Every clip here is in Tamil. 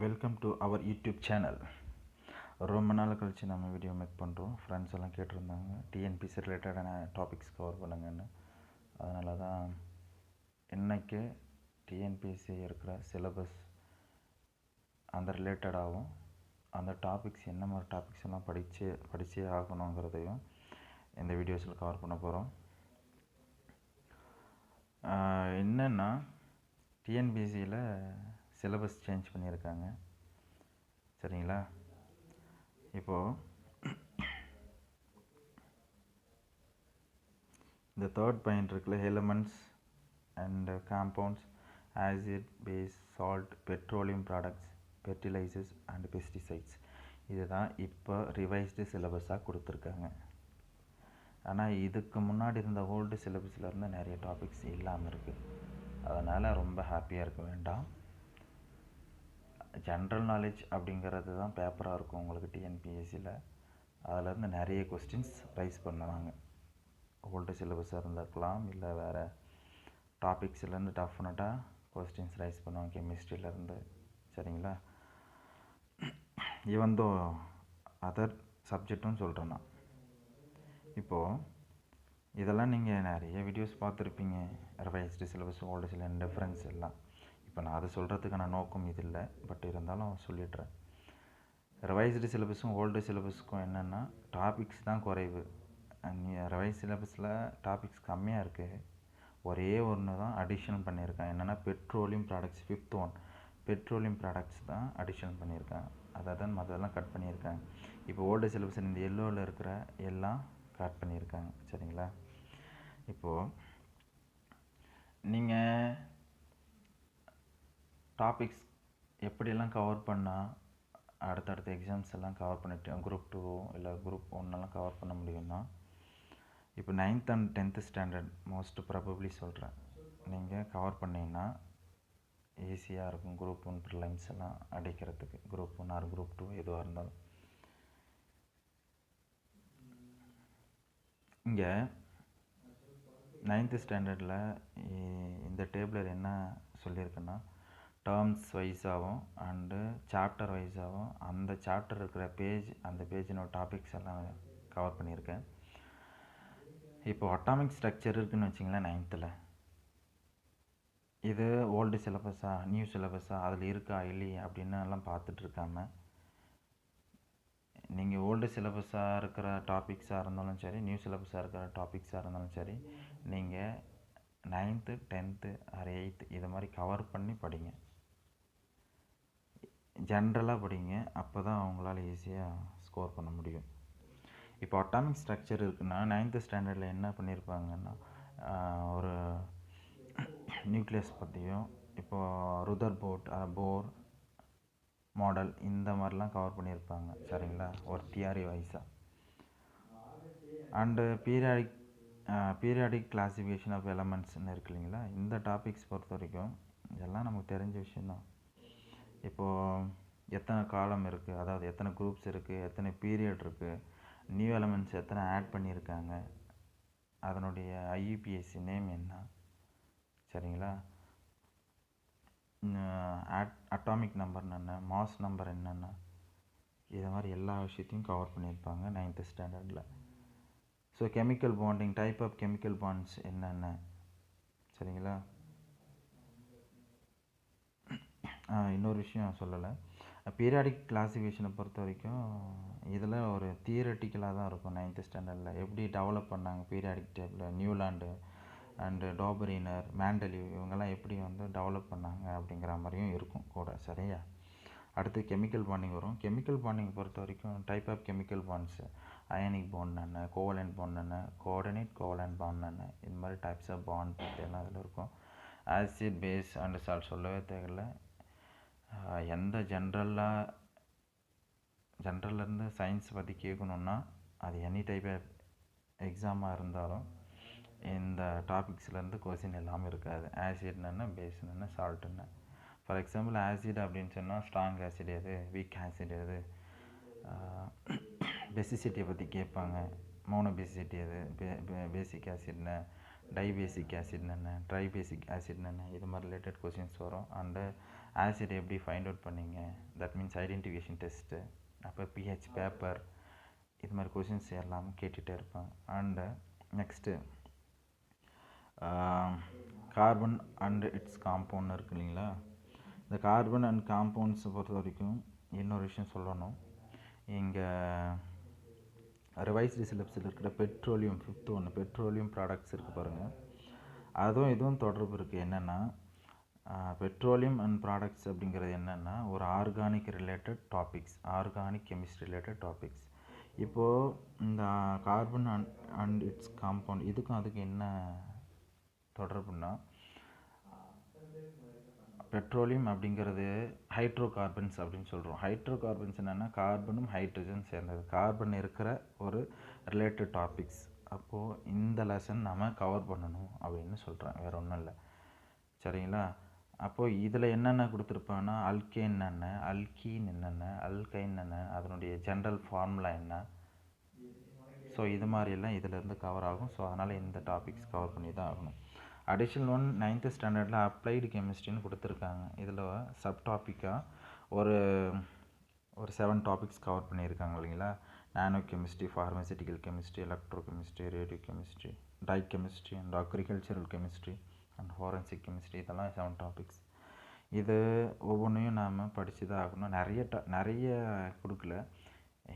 Welcome to our YouTube channel. ரொம்ப நாள் கழித்து நம்ம வீடியோ மேக் பண்ணுறோம். ஃப்ரெண்ட்ஸ் எல்லாம் கேட்டிருந்தாங்க டிஎன்பிசி ரிலேட்டடான டாபிக்ஸ் கவர் பண்ணுங்கன்னு. அதனால தான் இன்றைக்கி டிஎன்பிசி இருக்கிற சிலபஸ் அந்த ரிலேட்டடாகவும் அந்த டாபிக்ஸ் என்ன மாதிரி டாபிக்ஸ் எல்லாம் படித்தே ஆகணுங்கிறதையும் இந்த வீடியோஸில் கவர் பண்ண போகிறோம். என்னென்னா டிஎன்பிசியில் சிலபஸ் சேஞ்ச் பண்ணியிருக்காங்க. சரிங்களா? இப்போது இந்த தேர்ட் பாயிண்ட் இருக்குல்ல, elements and compounds, acid, base, salt, petroleum products, fertilizers and pesticides, இதுதான் இப்போ ரிவைஸ்டு சிலபஸாக கொடுத்துருக்காங்க. ஆனால் இதுக்கு முன்னாடி இருந்த ஓல்டு சிலபஸில் இருந்து நிறைய டாபிக்ஸ் இல்லாமல் இருக்குது. அதனால் ரொம்ப ஹாப்பியாக இருக்க வேண்டாம். ஜென்ரல் நாலேஜ் அப்படிங்கிறது தான் பேப்பராக இருக்கும் உங்களுக்கு டிஎன்பிஎஸ்சியில். அதிலேருந்து நிறைய கொஸ்டின்ஸ் ரைஸ் பண்ணுவாங்க. ஓல்டு சிலபஸாக இருந்திருக்கலாம், இல்லை வேறு டாபிக்ஸ்லேருந்து டெஃபினட்டாக கொஸ்டின்ஸ் ரைஸ் பண்ணுவாங்க கெமிஸ்ட்ரியிலேருந்து. சரிங்களா? ஈவன் தோ அதர் சப்ஜெக்டும் சொல்கிறேன் நான். இப்போது இதெல்லாம் நீங்கள் நிறைய வீடியோஸ் பார்த்துருப்பீங்க, revised syllabus old syllabus difference எல்லாம். இப்போ நான் அதை சொல்கிறதுக்கான நோக்கம் இது இல்லை, பட் இருந்தாலும் சொல்லிடுறேன். ரிவைஸ்டு சிலபஸும் ஓல்டு சிலபஸுக்கும் என்னென்னா டாபிக்ஸ் தான் குறைவு. ரிவைஸ் சிலபஸில் டாபிக்ஸ் கம்மியாக இருக்குது. ஒரே ஒன்று தான் அடிஷன் பண்ணியிருக்கேன். என்னென்னா petroleum products, 5th one petroleum products தான் அடிஷன் பண்ணியிருக்கேன். அதை தான் மற்றதெல்லாம் கட் பண்ணியிருக்கேன். இப்போ ஓல்டு சிலபஸ் இந்த எல்லோவில் இருக்கிற எல்லாம் கட் பண்ணியிருக்காங்க. சரிங்களா? இப்போது நீங்கள் டாபிக்ஸ் எப்படியெல்லாம் கவர் பண்ணால் அடுத்தடுத்த எக்ஸாம்ஸ் எல்லாம் கவர் பண்ணிட்டு குரூப் 2 இல்லை குரூப் 1 கவர் பண்ண முடியும்னா, இப்போ 9th and 10th standard most probably சொல்கிறேன், நீங்கள் கவர் பண்ணிங்கன்னா ஈஸியாக இருக்கும் குரூப் 1 prelims எல்லாம் அடிக்கிறதுக்கு. குரூப் 1 ஆர் குரூப் 2 எதுவாக இருந்தாலும். இங்கே 9th ஸ்டாண்டர்டில் இந்த டேபிளில் என்ன சொல்லியிருக்குன்னா, டேர்ம்ஸ் வைஸாகவும் அண்டு சாப்டர் வைஸாகவும் அந்த சாப்டர் இருக்கிற பேஜ், அந்த பேஜினோட டாபிக்ஸ் எல்லாம் கவர் பண்ணியிருக்கேன். இப்போ அட்டாமிக் ஸ்ட்ரக்சர் இருக்குதுன்னு வச்சிங்களேன் 9th. இது ஓல்டு சிலபஸா நியூ சிலபஸா, அதில் இருக்கா இல்லையா அப்படின்னு எல்லாம் பார்த்துட்ருக்காம, நீங்கள் ஓல்டு சிலபஸாக இருக்கிற டாபிக்ஸாக இருந்தாலும் சரி, நியூ சிலபஸாக இருக்கிற டாபிக்ஸாக இருந்தாலும் சரி, நீங்கள் 9th 10th ஆர் 8th இது மாதிரி கவர் பண்ணி படிங்க. ஜென்ரலாக படிங்க. அப்போ தான் அவங்களால ஈஸியாக ஸ்கோர் பண்ண முடியும். இப்போ அட்டாமிக் ஸ்ட்ரக்சர் இருக்குன்னா 9th ஸ்டாண்டர்டில் என்ன பண்ணியிருப்பாங்கன்னா, ஒரு நியூக்ளியஸ் பற்றியும், இப்போது ருதர் போர் மாடல் இந்த மாதிரிலாம் கவர் பண்ணியிருப்பாங்க. சரிங்களா? ஒரு தியரி வைஸாக. அண்டு பீரியாடிக் கிளாசிஃபிகேஷன் ஆஃப் எலமெண்ட்ஸ்னு இருக்கு இல்லைங்களா? இந்த டாபிக்ஸ் பொறுத்த வரைக்கும் இதெல்லாம் நமக்கு தெரிஞ்ச விஷயந்தான். இப்போது எத்தனை காலம் இருக்குது, அதாவது எத்தனை குரூப்ஸ் இருக்குது, எத்தனை பீரியட் இருக்குது, நியூ எலமெண்ட்ஸ் எத்தனை ஆட் பண்ணியிருக்காங்க, அதனுடைய ஐயுபிஎஸ்சி நேம் என்ன, சரிங்களா? அட்டாமிக் நம்பர் என்ன, மாஸ் நம்பர் என்னென்ன, இது மாதிரி எல்லா விஷயத்தையும் கவர் பண்ணியிருப்பாங்க 9th ஸ்டாண்டர்டில். So chemical bonding, type of chemical bonds என்னென்ன, சரிங்களா? இன்னொரு விஷயம் சொல்லலை, பீரியாடிக் கிளாசிஃபிகேஷனை பொறுத்த வரைக்கும் இதில் ஒரு தியரட்டிக்கலாக தான் இருக்கும் 9th ஸ்டாண்டர்டில். எப்படி டெவலப் பண்ணாங்க பீரியாடிக் டேபிள், நியூலாண்டு அண்டு டாபரினர், மேண்டலிவ் இவங்கெல்லாம் எப்படி டெவலப் பண்ணாங்க அப்படிங்கிற மாதிரியும் இருக்கும் கூட. சரியா? அடுத்து கெமிக்கல் பாண்டிங் வரும். கெமிக்கல் பாண்டிங் பொறுத்த வரைக்கும் type of chemical bonds, ionic bond என்ன, கோவலண்ட் பாண்ட் என்ன, கோஆர்டினேட் கோவலண்ட் பாண்ட் என்ன, இது மாதிரி டைப்ஸ் ஆஃப் பாண்ட் பற்றியெல்லாம் அதில் இருக்கும். ஆசிட், பேஸ் அண்டு சால்ட் சொல்லவே தேவையில்லை. எந்த ஜென்ரல்லேருந்து சயின்ஸ் பற்றி கேட்கணுன்னா அது எனி டைப் ஆஃப் எக்ஸாமாக இருந்தாலும் இந்த டாபிக்ஸ்லேருந்து கொஸ்டின் எல்லாமே இருக்காது. ஆசிட்னு என்ன, பேஸ்னு என்ன, சால்ட் என்ன. ஃபார் எக்ஸாம்பிள் ஆசிட் அப்படின்னு சொன்னால் ஸ்ட்ராங் ஆசிட் எது, வீக் ஆசிட் எது, பெசிசிட்டியை பற்றி கேட்பாங்க. மோனோ பெசிசிட்டி எது, பேசிக் ஆசிட்னு, டைபேசிக் ஆசிட்னு என்ன, ட்ரைபேசிக் ஆசிட்னு என்ன, இது மாதிரி ரிலேட்டட் கொஸ்டின்ஸ் வரும். அண்டு ஆசிட் எப்படி ஃபைண்ட் அவுட் பண்ணீங்க, தட் மீன்ஸ் ஐடென்டிஃபிகேஷன் டெஸ்ட்டு, அப்போ பிஹெச் பேப்பர், இது மாதிரி கொஷின்ஸ் எல்லாம் கேட்டுகிட்டே இருப்பேன். And next carbon and it's compound இருக்கு இல்லைங்களா. இந்த கார்பன் அண்ட் காம்பவுண்ட்ஸை பொறுத்த வரைக்கும் இன்னொரு விஷயம் சொல்லணும். இங்கே ரிவைஸ்டு சிலபஸில் இருக்கிற பெட்ரோலியம் 5th ஒன்று பெட்ரோலியம் ப்ராடக்ட்ஸ் இருக்குது பாருங்கள், அதுவும் இதுவும் தொடர்பு இருக்குது. என்னென்னா பெட்ரோலியம் அண்ட் ப்ராடக்ட்ஸ் அப்படிங்கிறது என்னென்னா ஒரு organic related topics, organic chemistry related topics. இப்போது இந்த கார்பன் அண்ட் இட்ஸ் காம்பவுண்ட் இதுக்கும் அதுக்கு என்ன தொடர்புன்னா, பெட்ரோலியம் அப்படிங்கிறது ஹைட்ரோ கார்பன்ஸ் அப்படின்னு சொல்கிறோம். ஹைட்ரோ கார்பன்ஸ் என்னென்னா கார்பனும் ஹைட்ரஜன் சேர்ந்தது, கார்பன் இருக்கிற ஒரு ரிலேட்டட் டாபிக்ஸ். அப்போது இந்த லெசன் நம்ம கவர் பண்ணணும் அப்படின்னு சொல்கிறேன், வேறு ஒன்றும் இல்லை. சரிங்களா. அப்போது இதில் என்னென்ன கொடுத்துருப்பாங்கன்னா அல்கேன் என்ன, அல்கீன் என்னென்ன, அல்கைன் என்ன, அதனுடைய ஜென்ரல் ஃபார்முலா என்ன, ஸோ இது மாதிரியெல்லாம் இதிலேருந்து கவர் ஆகும். ஸோ அதனால் இந்த டாபிக்ஸ் கவர் பண்ணி தான் ஆகணும். அடிஷ்னல் 9th ஸ்டாண்டர்டில் அப்ளைடு கெமிஸ்ட்ரின்னு கொடுத்துருக்காங்க. இதில் சப் டாப்பிக்காக ஒரு 7 டாபிக்ஸ் கவர் பண்ணியிருக்காங்க இல்லைங்களா. Nano chemistry, pharmaceutical chemistry, electro chemistry, radio chemistry, dye chemistry and agricultural chemistry and forensic chemistry, இதெல்லாம் 7 டாபிக்ஸ். இது ஒவ்வொன்றையும் நாம் படித்து தான் ஆகணும். நிறைய கொடுக்கல,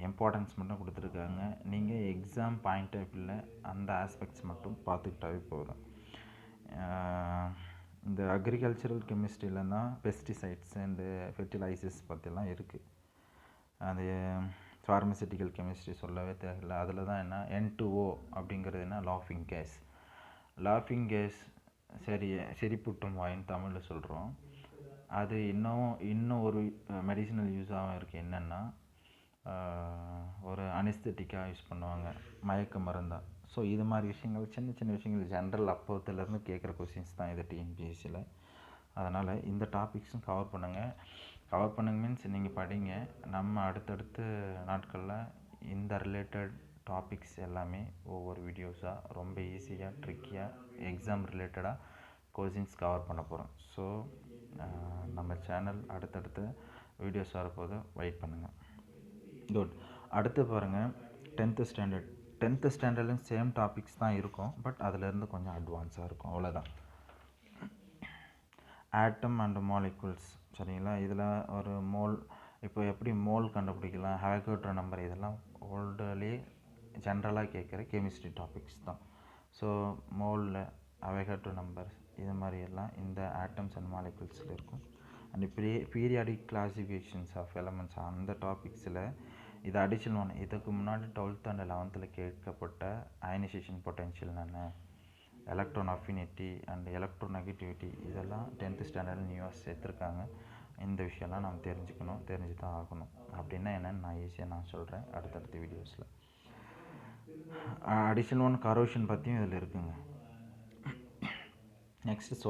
இம்பார்ட்டன்ஸ் மட்டும் கொடுத்துருக்காங்க. நீங்கள் எக்ஸாம் பாயிண்ட் ஆஃப் வியூவில் அந்த ஆஸ்பெக்ட்ஸ் மட்டும் பார்த்துக்கிட்டாவே போதும். இந்த அக்ரிகல்ச்சரல் கெமிஸ்ட்ரியில் தான் பெஸ்டிசைட்ஸ் அண்டு ஃபெர்டிலைசர்ஸ் பற்றிலாம் இருக்குது. அது ஃபார்மசிட்டிக்கல் கெமிஸ்ட்ரி சொல்லவே தேவையில்லை. அதில் தான் என்ன N2O அப்படிங்கிறது என்ன லாஃபிங் கேஸ். லாஃபிங் கேஸ் சிரிப்புட்டும் வாயின்னு தமிழில் சொல்கிறோம். அது இன்னும் ஒரு மெடிசினல் யூஸாகவும் இருக்குது. என்னென்னா ஒரு அனிஸ்தட்டிக்காக யூஸ் பண்ணுவாங்க, மயக்க மருந்தாக. ஸோ இது மாதிரி விஷயங்கள் சின்ன சின்ன விஷயங்கள் ஜென்ரல் அப்போத்துலேருந்து கேட்குற கொஷின்ஸ் தான் இது டிஎன்பிஎஸ்சியில். அதனால் இந்த டாபிக்ஸும் கவர் பண்ணுங்கள் மீன்ஸ் நீங்கள் படிங்க. நம்ம அடுத்தடுத்த நாட்களில் இந்த ரிலேட்டட் டாபிக்ஸ் எல்லாமே ஒவ்வொரு வீடியோஸாக ரொம்ப ஈஸியாக ட்ரிக்கியாக எக்ஸாம் ரிலேட்டடாக கொஷின்ஸ் கவர் பண்ண போகிறோம். ஸோ நம்ம சேனல் அடுத்தடுத்த வீடியோஸ் வரப்போது வெயிட் பண்ணுங்கள். குட். அடுத்து பாருங்கள் 10th ஸ்டாண்டர்ட்லையும் சேம் டாபிக்ஸ் தான் இருக்கும், பட் அதிலேருந்து கொஞ்சம் அட்வான்ஸாக இருக்கும், அவ்வளோதான். ஆட்டம் அண்ட் மாலிகுல்ஸ், சரிங்களா. இதில் ஒரு மோல், இப்போ எப்படி மோல் கண்டுபிடிக்கலாம், ஹேகோட்ரோ நம்பர், இதெல்லாம் ஓல்டுலேயே ஜென்ரலாக கேட்குற கெமிஸ்ட்ரி டாபிக்ஸ் தான். ஸோ மோலில் ஹேகோட்ரோ நம்பர் இது மாதிரி எல்லாம் இந்த ஆட்டம்ஸ் அண்ட் மாலிகுல்ஸில் இருக்கும். And periodic classifications of elements அந்த டாபிக்ஸில் இது அடிஷனல் 1. இதுக்கு முன்னாடி 12th and 11th கேட்கப்பட்ட அயனைசேஷன் பொட்டென்ஷியல் என்ன, எலக்ட்ரான் அஃபினிட்டி அண்ட் எலக்ட்ரோநெகட்டிவிட்டி, இதெல்லாம் 10th ஸ்டாண்டர்டில் நியூவாக சேர்த்துருக்காங்க. இந்த விஷயம்லாம் நம்ம தெரிஞ்சு தான் ஆகணும். அப்படின்னா என்னென்னு நான் ஈஸியாக சொல்கிறேன் அடுத்தடுத்த வீடியோஸில். அடிஷனல் 1 கரோஷன் பற்றியும் இதில் இருக்குங்க. நெக்ஸ்ட்டு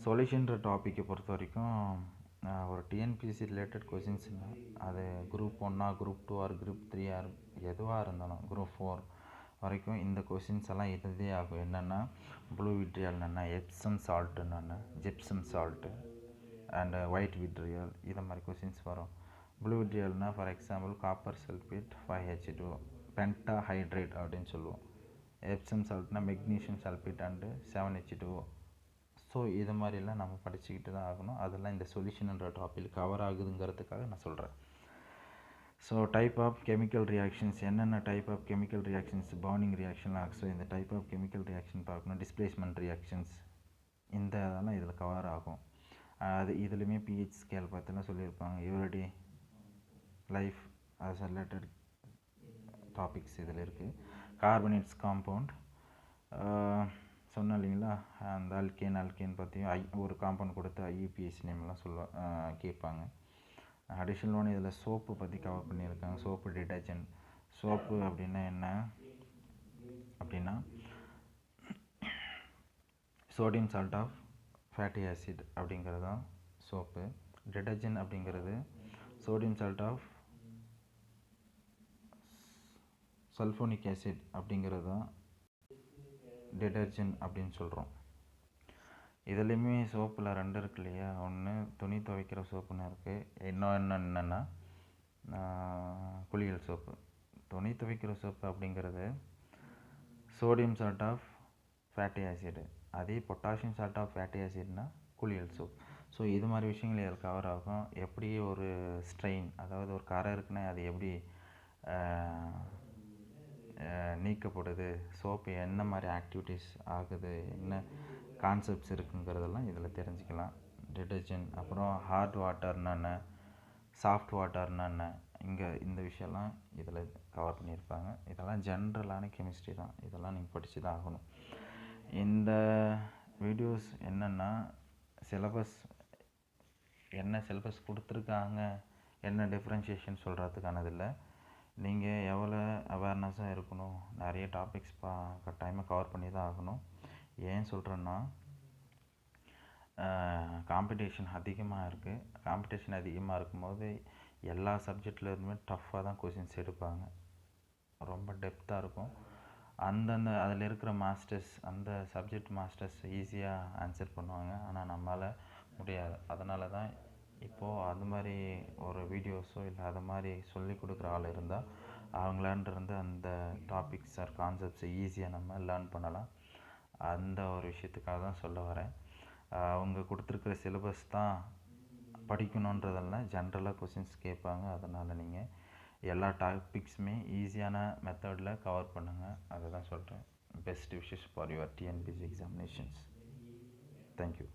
சொல்யூஷன்ற டாப்பிக்கை பொறுத்த வரைக்கும் ஒரு டிஎன்பிஎஸ்சி ரிலேட்டட் கொஷின்ஸ்னால் அது குரூப் 1 குரூப் 2 குரூப் 3 எதுவாக இருந்தாலும் குரூப் 4 வரைக்கும் இந்த கொஷின்ஸ் எல்லாம் இதுதே ஆகும். என்னென்னா ப்ளூ விட்ரியல் என்ன, எப்சம் சால்ட்டு என்ன, gypsum salt and white vitriol, இதை மாதிரி கொஷின்ஸ் வரும். ப்ளூ விட்ரியல்னால் for example copper sulphate 5H2 pentahydrate அப்படின்னு சொல்லுவோம். எப்சம் சால்ட்னா magnesium sulphate and 7H2O. So இது மாதிரிலாம் நம்ம படிச்சுக்கிட்டு தான் ஆகணும். அதெல்லாம் இந்த சொல்யூஷன்ன்ற டாபிக் கவர் ஆகுதுங்கிறதுக்காக நான் சொல்கிறேன். So type of chemical reactions, என்னென்ன type of chemical reactions, burning ரியாக்ஷன்லாம். ஸோ இந்த டைப் ஆஃப் கெமிக்கல் ரியாக்ஷன் பார்க்கணும். டிஸ்பிளேஸ்மெண்ட் ரியாக்ஷன்ஸ், இந்த இதெல்லாம் இதில் கவர் ஆகும். அது இதுலேயுமே பிஹெச் ஸ்கேல் பார்த்தெல்லாம் சொல்லியிருப்பாங்க. யூரிடி லைஃப் அது ரிலேட்டட் டாபிக்ஸ் இதில் இருக்குது. கார்பனேட்ஸ் காம்பவுண்ட் சொன்னேன் இல்லைங்களா, அந்த அல்கேன் பற்றியும் ஒரு காம்பவுண்ட் கொடுத்து ஐயூபிஎஸ் நேம்லாம் கேட்பாங்க. அடிஷனல் 1 இதில் சோப்பு பற்றி கவர் பண்ணியிருக்காங்க. Soap detergent. சோப்பு அப்படின்னா என்ன அப்படின்னா sodium salt of fatty acid அப்படிங்கிறது தான் சோப்பு. டிட்டர்ஜென்ட் அப்படிங்கிறது sodium salt of sulphonic acid அப்படிங்கிறது தான் டிட்டர்ஜென்ட் அப்படின்னு சொல்கிறோம். இதுலேயுமே சோப்பில் 2 இருக்கு இல்லையா, ஒன்று துணி துவைக்கிற சோப்புன்னு இருக்குது, இன்னொன்று என்னென்னா குளியல் சோப்பு. துணி துவைக்கிற சோப்பு அப்படிங்கிறது sodium salt of fatty acid, அதே பொட்டாசியம் சால்ட் ஆஃப் ஃபேட்டி ஆசிட்னா குளியல் சோப். ஸோ இது மாதிரி விஷயங்கள் இதில் கவர் ஆகும். எப்படி ஒரு ஸ்ட்ரெயின், அதாவது ஒரு கரை இருக்குன்னா அது எப்படி நீக்கப்படுது, சோப்பு என்ன மாதிரி ஆக்டிவிட்டீஸ் ஆகுது, என்ன கான்செப்ட்ஸ் இருக்குங்கிறதெல்லாம் இதில் தெரிஞ்சுக்கலாம். டிடர்ஜென்ட், அப்புறம் ஹார்ட் வாட்டர்னா என்ன, சாஃப்ட் வாட்டர்னா என்ன, இங்கே இந்த விஷயம்லாம் இதில் கவர் பண்ணியிருப்பாங்க. இதெல்லாம் ஜென்ரலான கெமிஸ்ட்ரி தான், இதெல்லாம் நீங்கள் படித்து தான் ஆகணும். இந்த வீடியோஸ் என்னென்னா சிலபஸ் என்ன சிலபஸ் கொடுத்துருக்காங்க, என்ன டிஃப்ரென்ஷியேஷன் சொல்கிறதுக்கானது இல்லை. நீங்கள் எவ்வளோ அவேர்னஸாக இருக்கணும், நிறைய டாபிக்ஸ் கட்டாயமாக கவர் பண்ணி தான் ஆகணும். ஏன் சொல்கிறேன்னா காம்படிஷன் அதிகமாக இருக்குது. காம்படிஷன் அதிகமாக இருக்கும்போது எல்லா சப்ஜெக்டில் இருந்துமே டஃப்பாக தான் கொஷின்ஸ் எடுப்பாங்க, ரொம்ப டெப்த்தாக இருக்கும். அந்தந்த அதில் இருக்கிற மாஸ்டர்ஸ், அந்த சப்ஜெக்ட் மாஸ்டர்ஸ் ஈஸியாக ஆன்சர் பண்ணுவாங்க, ஆனால் நம்மளால் முடியாது. அதனால தான் இப்போது அது மாதிரி ஒரு வீடியோஸோ இல்லை அது மாதிரி சொல்லி கொடுக்குற ஆள் இருந்தால் அவங்களாண்டிருந்து அந்த டாபிக்ஸ் ஆர் கான்செப்ட்ஸை ஈஸியாக நம்ம லேர்ன் பண்ணலாம். அந்த ஒரு விஷயத்துக்காக தான் சொல்ல வரேன். அவங்க கொடுத்துருக்குற சிலபஸ் தான் படிக்கணுன்றதெல்லாம் ஜென்ரலாக கொஷின்ஸ் கேட்பாங்க. அதனால் நீங்கள் எல்லா டாபிக்ஸுமே ஈஸியான மெத்தடில் கவர் பண்ணுங்கள், அதை தான் சொல்கிறேன். Best wishes for your TNPSC examinations. Thank you.